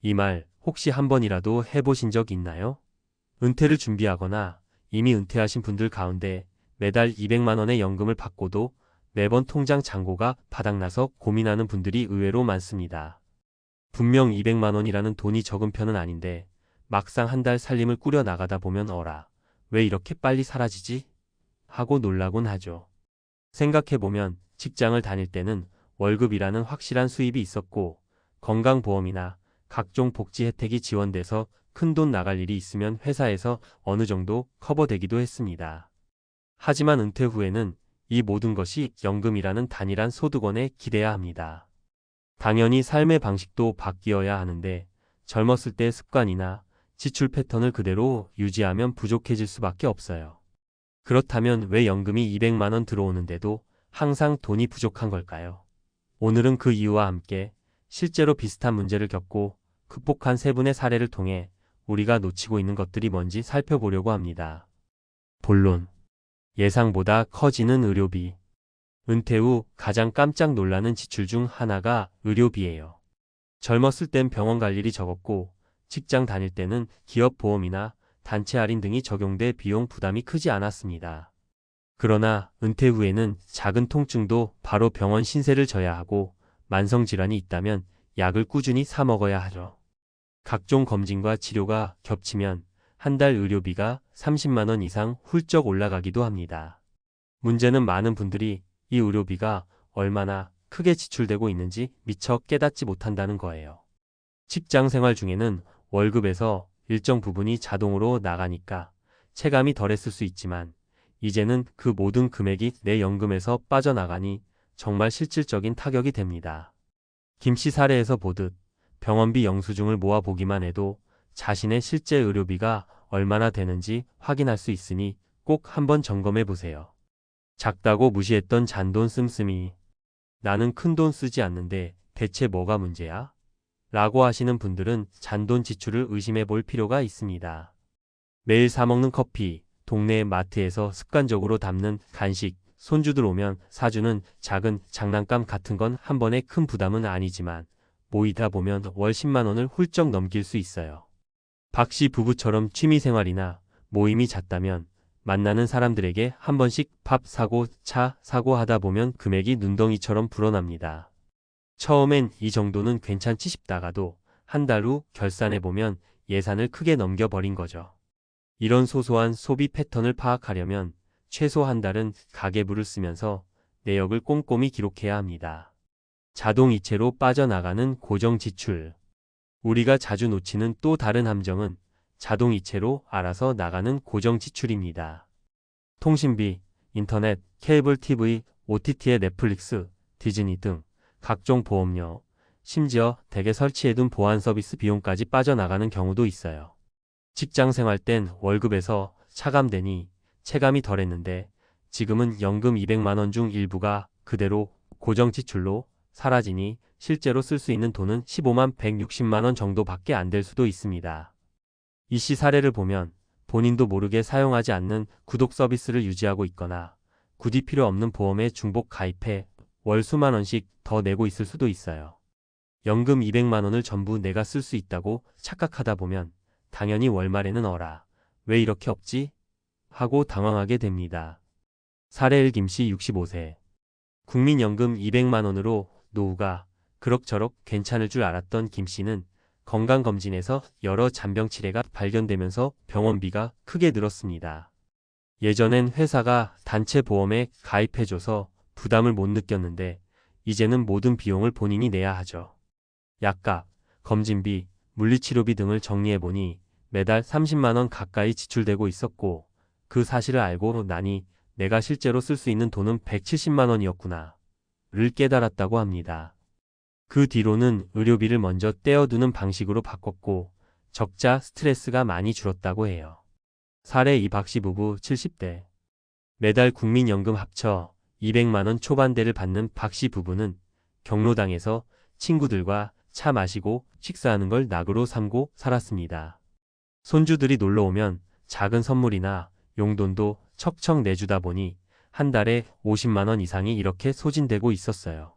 이 말 혹시 한 번이라도 해보신 적 있나요? 은퇴를 준비하거나 이미 은퇴하신 분들 가운데 매달 200만 원의 연금을 받고도 매번 통장 잔고가 바닥나서 고민하는 분들이 의외로 많습니다. 분명 200만 원이라는 돈이 적은 편은 아닌데 막상 한 달 살림을 꾸려 나가다 보면 어라, 왜 이렇게 빨리 사라지지? 하고 놀라곤 하죠. 생각해보면 직장을 다닐 때는 월급이라는 확실한 수입이 있었고 건강보험이나 각종 복지 혜택이 지원돼서 큰돈 나갈 일이 있으면 회사에서 어느 정도 커버되기도 했습니다. 하지만 은퇴 후에는 이 모든 것이 연금이라는 단일한 소득원에 기대야 합니다. 당연히 삶의 방식도 바뀌어야 하는데 젊었을 때 습관이나 지출 패턴을 그대로 유지하면 부족해질 수밖에 없어요. 그렇다면 왜 연금이 200만 원 들어오는데도 항상 돈이 부족한 걸까요? 오늘은 그 이유와 함께 실제로 비슷한 문제를 겪고 극복한 세 분의 사례를 통해 우리가 놓치고 있는 것들이 뭔지 살펴보려고 합니다. 본론. 예상보다 커지는 의료비. 은퇴 후 가장 깜짝 놀라는 지출 중 하나가 의료비예요. 젊었을 땐 병원 갈 일이 적었고 직장 다닐 때는 기업 보험이나 단체 할인 등이 적용돼 비용 부담이 크지 않았습니다. 그러나 은퇴 후에는 작은 통증도 바로 병원 신세를 져야 하고 만성질환이 있다면 약을 꾸준히 사 먹어야 하죠. 각종 검진과 치료가 겹치면 한 달 의료비가 30만 원 이상 훌쩍 올라가기도 합니다. 문제는 많은 분들이 이 의료비가 얼마나 크게 지출되고 있는지 미처 깨닫지 못한다는 거예요. 직장 생활 중에는 월급에서 일정 부분이 자동으로 나가니까 체감이 덜했을 수 있지만 이제는 그 모든 금액이 내 연금에서 빠져나가니 정말 실질적인 타격이 됩니다. 김씨 사례에서 보듯 병원비 영수증을 모아보기만 해도 자신의 실제 의료비가 얼마나 되는지 확인할 수 있으니 꼭 한번 점검해 보세요. 작다고 무시했던 잔돈 씀씀이 나는 큰돈 쓰지 않는데 대체 뭐가 문제야? 라고 하시는 분들은 잔돈 지출을 의심해 볼 필요가 있습니다. 매일 사먹는 커피, 동네 마트에서 습관적으로 담는 간식, 손주들 오면 사주는 작은 장난감 같은 건 한 번에 큰 부담은 아니지만 모이다 보면 월 10만 원을 훌쩍 넘길 수 있어요. 박씨 부부처럼 취미생활이나 모임이 잦다면 만나는 사람들에게 한 번씩 밥 사고 차 사고 하다 보면 금액이 눈덩이처럼 불어납니다. 처음엔 이 정도는 괜찮지 싶다가도 한 달 후 결산해보면 예산을 크게 넘겨버린 거죠. 이런 소소한 소비 패턴을 파악하려면 최소 한 달은 가계부를 쓰면서 내역을 꼼꼼히 기록해야 합니다. 자동이체로 빠져나가는 고정지출. 우리가 자주 놓치는 또 다른 함정은 자동이체로 알아서 나가는 고정지출입니다. 통신비, 인터넷, 케이블 TV, OTT의 넷플릭스, 디즈니 등 각종 보험료, 심지어 댁에 설치해둔 보안 서비스 비용까지 빠져나가는 경우도 있어요. 직장 생활 땐 월급에서 차감되니 체감이 덜했는데 지금은 연금 200만 원 중 일부가 그대로 고정지출로 사라지니 실제로 쓸 수 있는 돈은 15만 160만 원 정도밖에 안 될 수도 있습니다. 이씨 사례를 보면 본인도 모르게 사용하지 않는 구독 서비스를 유지하고 있거나 굳이 필요 없는 보험에 중복 가입해 월 수만 원씩 더 내고 있을 수도 있어요. 연금 200만 원을 전부 내가 쓸 수 있다고 착각하다 보면 당연히 월말에는 어라, 왜 이렇게 없지? 하고 당황하게 됩니다. 사례 1 김씨 65세. 국민연금 200만 원으로 노후가 그럭저럭 괜찮을 줄 알았던 김씨는 건강검진에서 여러 잔병 치레가 발견되면서 병원비가 크게 늘었습니다. 예전엔 회사가 단체 보험에 가입해줘서 부담을 못 느꼈는데 이제는 모든 비용을 본인이 내야 하죠. 약값, 검진비, 물리치료비 등을 정리해보니 매달 30만 원 가까이 지출되고 있었고 그 사실을 알고 나니 내가 실제로 쓸 수 있는 돈은 170만 원이었구나 를 깨달았다고 합니다. 그 뒤로는 의료비를 먼저 떼어두는 방식으로 바꿨고 적자 스트레스가 많이 줄었다고 해요. 사례 이 박씨 부부 70대. 매달 국민연금 합쳐 200만 원 초반대를 받는 박씨 부부는 경로당에서 친구들과 차 마시고 식사하는 걸 낙으로 삼고 살았습니다. 손주들이 놀러오면 작은 선물이나 용돈도 척척 내주다 보니 한 달에 50만 원 이상이 이렇게 소진되고 있었어요.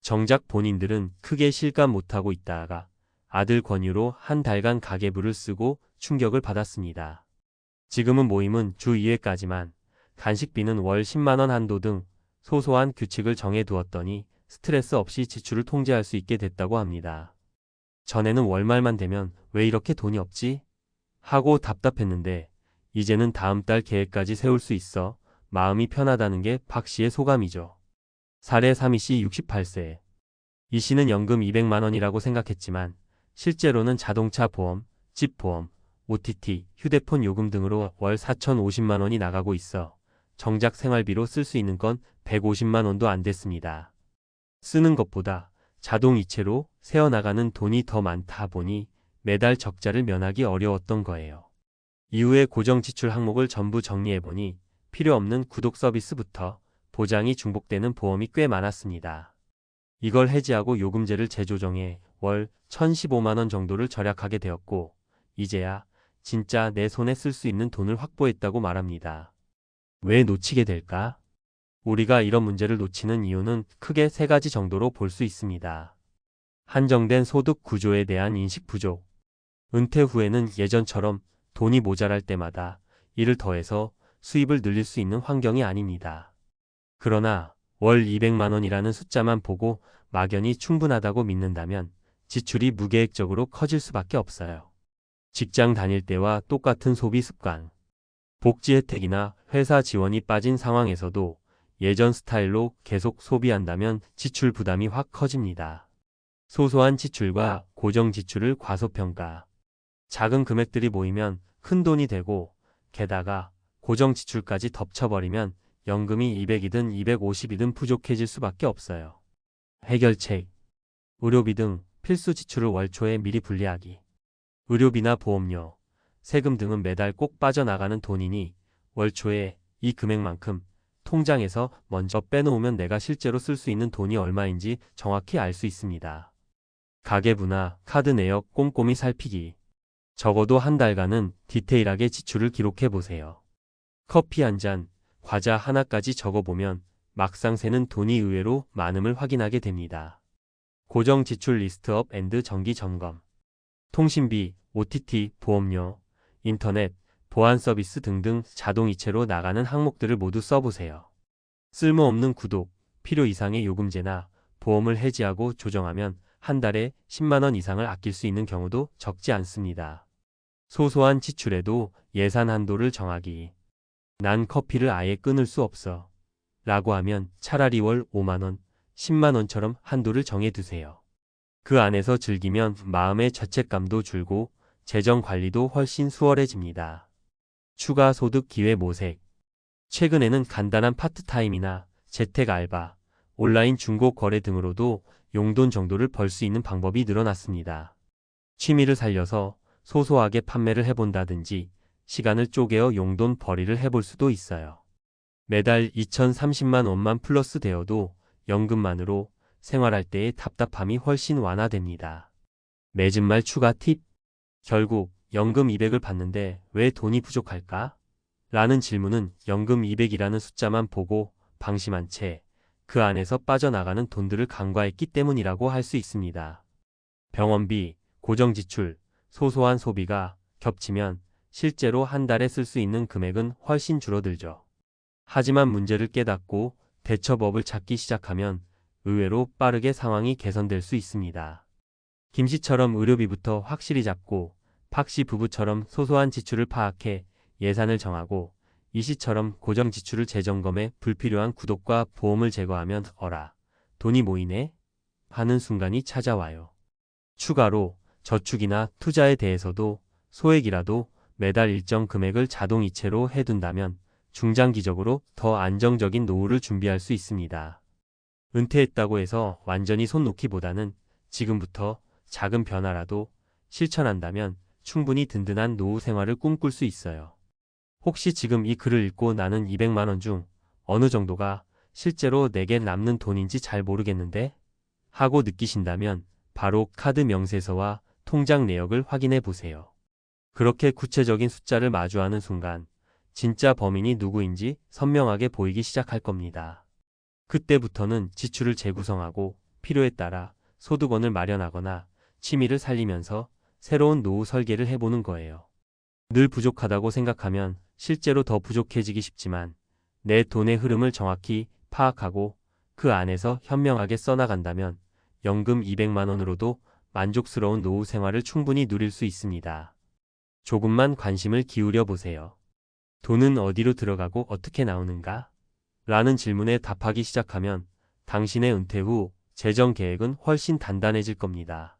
정작 본인들은 크게 실감 못하고 있다가 아들 권유로 한 달간 가계부를 쓰고 충격을 받았습니다. 지금은 모임은 주 2회까지만, 간식비는 월 10만 원 한도 등 소소한 규칙을 정해두었더니 스트레스 없이 지출을 통제할 수 있게 됐다고 합니다. 전에는 월말만 되면 왜 이렇게 돈이 없지? 하고 답답했는데 이제는 다음 달 계획까지 세울 수 있어 마음이 편하다는 게 박 씨의 소감이죠. 사례 3이 씨 68세. 이 씨는 연금 200만 원이라고 생각했지만 실제로는 자동차 보험, 집 보험, OTT, 휴대폰 요금 등으로 월 4,050만 원이 나가고 있어 정작 생활비로 쓸 수 있는 건 150만 원도 안 됐습니다. 쓰는 것보다 자동이체로 새어나가는 돈이 더 많다 보니 매달 적자를 면하기 어려웠던 거예요. 이후에 고정 지출 항목을 전부 정리해보니 필요 없는 구독 서비스부터 보장이 중복되는 보험이 꽤 많았습니다. 이걸 해지하고 요금제를 재조정해 월 1,015만 원 정도를 절약하게 되었고 이제야 진짜 내 손에 쓸 수 있는 돈을 확보했다고 말합니다. 왜 놓치게 될까? 우리가 이런 문제를 놓치는 이유는 크게 세 가지 정도로 볼 수 있습니다. 한정된 소득 구조에 대한 인식 부족. 은퇴 후에는 예전처럼 돈이 모자랄 때마다 일을 더해서 수입을 늘릴 수 있는 환경이 아닙니다. 그러나 월 200만 원이라는 숫자만 보고 막연히 충분하다고 믿는다면 지출이 무계획적으로 커질 수밖에 없어요. 직장 다닐 때와 똑같은 소비 습관. 복지 혜택이나 회사 지원이 빠진 상황에서도 예전 스타일로 계속 소비한다면 지출 부담이 확 커집니다. 소소한 지출과 고정 지출을 과소평가. 작은 금액들이 모이면 큰 돈이 되고 게다가 고정 지출까지 덮쳐버리면 연금이 200이든 250이든 부족해질 수밖에 없어요. 해결책. 의료비 등 필수 지출을 월 초에 미리 분리하기. 의료비나 보험료, 세금 등은 매달 꼭 빠져나가는 돈이니 월 초에 이 금액만큼 통장에서 먼저 빼놓으면 내가 실제로 쓸 수 있는 돈이 얼마인지 정확히 알 수 있습니다. 가계부나 카드 내역 꼼꼼히 살피기. 적어도 한 달간은 디테일하게 지출을 기록해 보세요. 커피 한 잔, 과자 하나까지 적어보면 막상 새는 돈이 의외로 많음을 확인하게 됩니다. 고정 지출 리스트업 앤드 정기 점검. 통신비, OTT, 보험료, 인터넷, 보안 서비스 등등 자동이체로 나가는 항목들을 모두 써보세요. 쓸모없는 구독, 필요 이상의 요금제나 보험을 해지하고 조정하면 한 달에 10만 원 이상을 아낄 수 있는 경우도 적지 않습니다. 소소한 지출에도 예산 한도를 정하기. 난 커피를 아예 끊을 수 없어. 라고 하면 차라리 월 5만 원, 10만 원처럼 한도를 정해두세요. 그 안에서 즐기면 마음의 죄책감도 줄고 재정 관리도 훨씬 수월해집니다. 추가 소득 기회 모색. 최근에는 간단한 파트타임이나 재택 알바, 온라인 중고 거래 등으로도 용돈 정도를 벌 수 있는 방법이 늘어났습니다. 취미를 살려서 소소하게 판매를 해본다든지 시간을 쪼개어 용돈 벌이를 해볼 수도 있어요. 매달 2,030만 원만 플러스 되어도 연금만으로 생활할 때의 답답함이 훨씬 완화됩니다. 맺은 말 추가 팁. 결국 연금 200을 받는데 왜 돈이 부족할까? 라는 질문은 연금 200이라는 숫자만 보고 방심한 채 그 안에서 빠져나가는 돈들을 간과했기 때문이라고 할 수 있습니다. 병원비, 고정지출, 소소한 소비가 겹치면 실제로 한 달에 쓸 수 있는 금액은 훨씬 줄어들죠. 하지만 문제를 깨닫고 대처법을 찾기 시작하면 의외로 빠르게 상황이 개선될 수 있습니다. 김 씨처럼 의료비부터 확실히 잡고 박 씨 부부처럼 소소한 지출을 파악해 예산을 정하고 이 씨처럼 고정 지출을 재점검해 불필요한 구독과 보험을 제거하면 어라, 돈이 모이네? 하는 순간이 찾아와요. 추가로 저축이나 투자에 대해서도 소액이라도 매달 일정 금액을 자동이체로 해둔다면 중장기적으로 더 안정적인 노후를 준비할 수 있습니다. 은퇴했다고 해서 완전히 손 놓기보다는 지금부터 작은 변화라도 실천한다면 충분히 든든한 노후 생활을 꿈꿀 수 있어요. 혹시 지금 이 글을 읽고 나는 200만 원 중 어느 정도가 실제로 내게 남는 돈인지 잘 모르겠는데? 하고 느끼신다면 바로 카드 명세서와 통장 내역을 확인해 보세요. 그렇게 구체적인 숫자를 마주하는 순간 진짜 범인이 누구인지 선명하게 보이기 시작할 겁니다. 그때부터는 지출을 재구성하고 필요에 따라 소득원을 마련하거나 취미를 살리면서 새로운 노후 설계를 해보는 거예요. 늘 부족하다고 생각하면 실제로 더 부족해지기 쉽지만 내 돈의 흐름을 정확히 파악하고 그 안에서 현명하게 써나간다면 연금 200만 원으로도 만족스러운 노후 생활을 충분히 누릴 수 있습니다. 조금만 관심을 기울여 보세요. 돈은 어디로 들어가고 어떻게 나오는가? 라는 질문에 답하기 시작하면 당신의 은퇴 후 재정 계획은 훨씬 단단해질 겁니다.